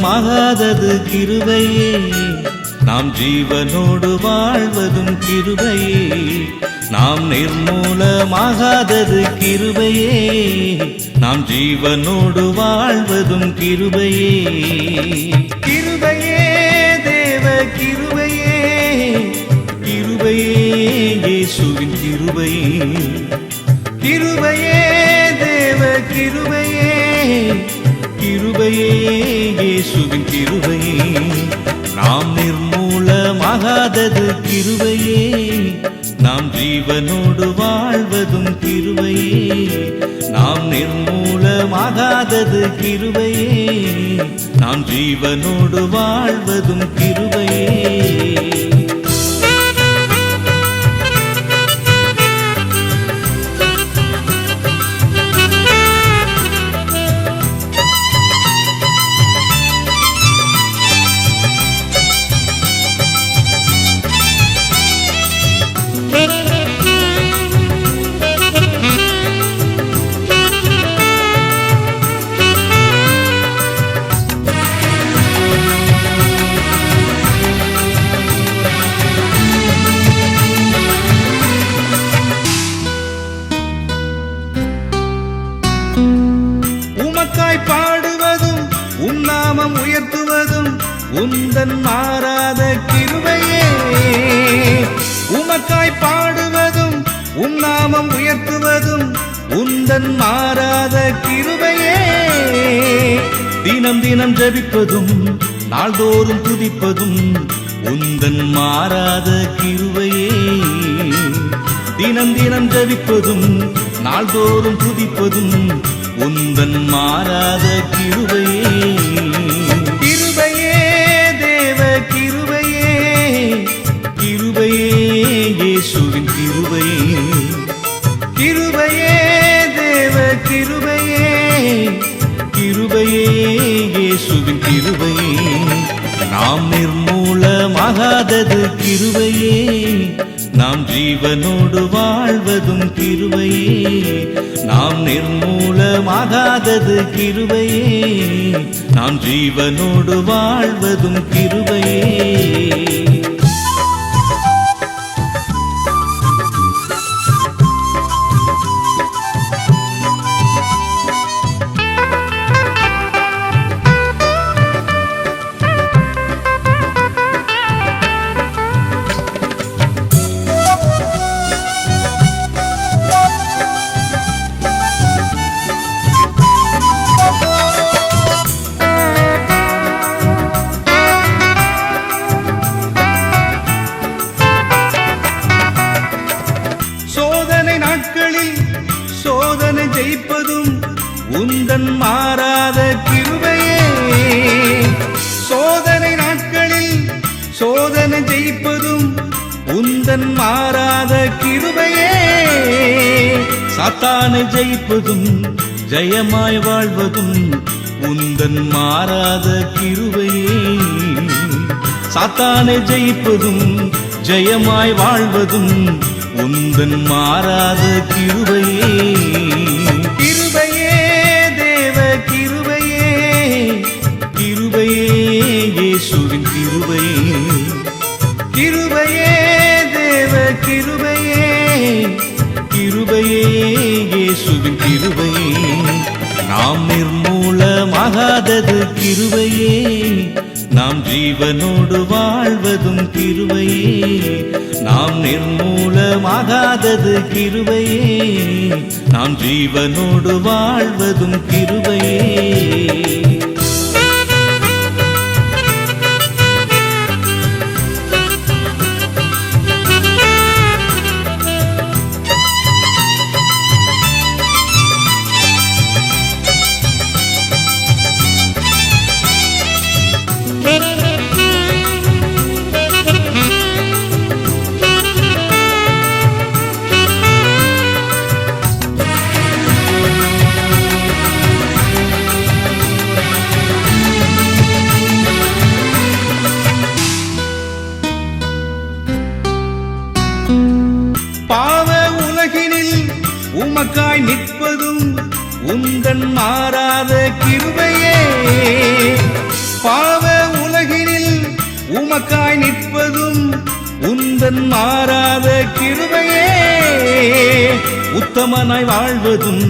நிர்மூலமாகாதது கிருபையே, நாம் ஜீவனோடு வாழ்வதும் கிருபையே. நாம் நிர்மூலமாகாதது கிருபையே, நாம் ஜீவனோடு வாழ்வதும் கிருபையே. கிருபையே தேவ கிருபையே, கிருபையே இயேசுவின் கிருபையே. கிருபையே தேவ கிருபையே, கிருபையே இயேசுவின் கிருபையே. நாம் நிர்மூலமாகாதது கிருபையே, நாம் ஜீவனோடு வாழ்வதும் கிருபையே. நாம் நிர்மூலமாகாதது கிருபையே, நாம் ஜீவனோடு வாழ்வதும் கிருபையே. உமக்காய் பாடுவதும் உன்னாமம் உயர்த்துவதும் உந்தன் மாறாத கிருபையே. உமக்காய் பாடுவதும் உன்னாமம் உயர்த்துவதும் உந்தன் மாறாத கிருபையே. தினம் தினம் ஜபிப்பதும் நாள்தோறும் துதிப்பதும் உந்தன் மாறாத கிருபையே. தினம் தினம் ஜபிப்பதும் நாள்தோறும் துதிப்பதும் உந்தன் மாறாத கிருபையே. கிருபையே தேவ கிருபையே, கிருபையே இயேசுவின் கிருபையே. கிருபையே தேவ கிருபையே, கிருபையே இயேசுவின் கிருபையே. நாம் நிர்மூலமாகாதது கிருபையே, நாம் ஜீவனோடு வாழ்வதும் கிருபையே. நாம் நிர்மூலமாகாதது கிருபையே, நாம் ஜீவனோடு வாழ்வதும் கிருபையே. சோதனை ஜெயிப்பதும் உந்தன் மாறாத கிருபையே. சோதனை நாட்களில் சோதனை ஜெயிப்பதும் உந்தன் மாறாத கிருபையே. சாத்தானை ஜெயிப்பதும் ஜெயமாய் வாழ்வதும் உந்தன் மாறாத கிருபையே. சாத்தானை ஜெயிப்பதும் ஜெயமாய் வாழ்வதும் உந்தன் மாறாத கிருபையே. கிருபையே தேவ கிருபையே, கிருபையே இயேசுவின் கிருபையே. கிருபையே தேவ கிருபையே, கிருபையே இயேசுவின் கிருபையே. நாம் நிர்மூலமாகாதது கிருபையே, நாம் ஜீவனோடு வாழ்வதும் கிருபையே. நாம் நிர்மூலமாகாதது கிருபையே, நாம் ஜீவனோடு வாழ்வதும் கிருபையே. உமக்காய் நிற்பதும் உந்தன் மாறாத கிருபையே. கிருபையே உத்தமனாய் வாழ்வதும்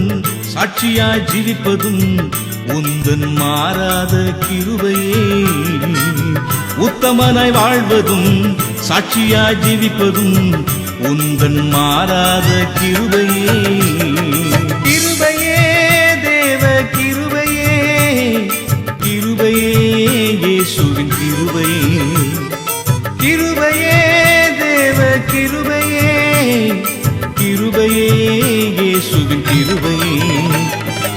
சாட்சியாய் ஜீவிப்பதும் உந்தன் மாறாத கிருபையே உத்தமனாய் வாழ்வதும் சாட்சியாய் ஜீவிப்பதும் உந்தன் மாறாத கிருபையே கிருபையே தேவ கிருபையே கிருபையே இயேசுவின் கிருபையே கிருபையே தேவ கிருபையே கிருபையே இயேசுவின் கிருபையே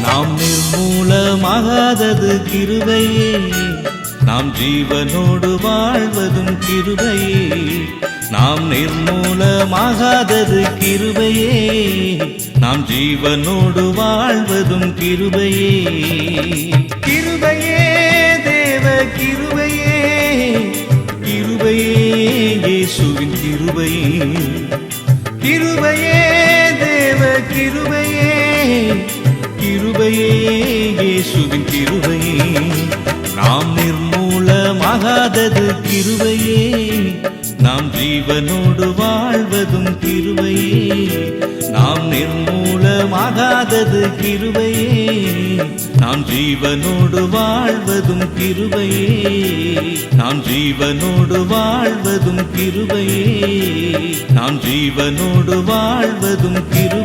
நாம் நிர்மூலமாகாதது கிருபையே நாம் ஜீவனோடு வாழ்வதும் கிருபையே நாம் நிர்மூலமாகாதது கிருபையே நாம் ஜீவனோடு வாழ்வதும் கிருபையே கிருபையே தேவ கிருபையே கிருபையே இயேசுவின் கிருபையே கிருபையே தேவ கிருபையே கிருபையே இயேசுவின் கிருபையே நாம் நிர்மூலமாகாதது கிருபையே நாம் ஜீவனோடு வாழ்வதும் கிருபையே நாம் நிர்மூலமாகாதது கிருபையே நாம் ஜீவனோடு வாழ்வதும் கிருபையே நாம் ஜீவனோடு வாழ்வதும் கிருபையே நாம் ஜீவனோடு வாழ்வதும் கிருபையே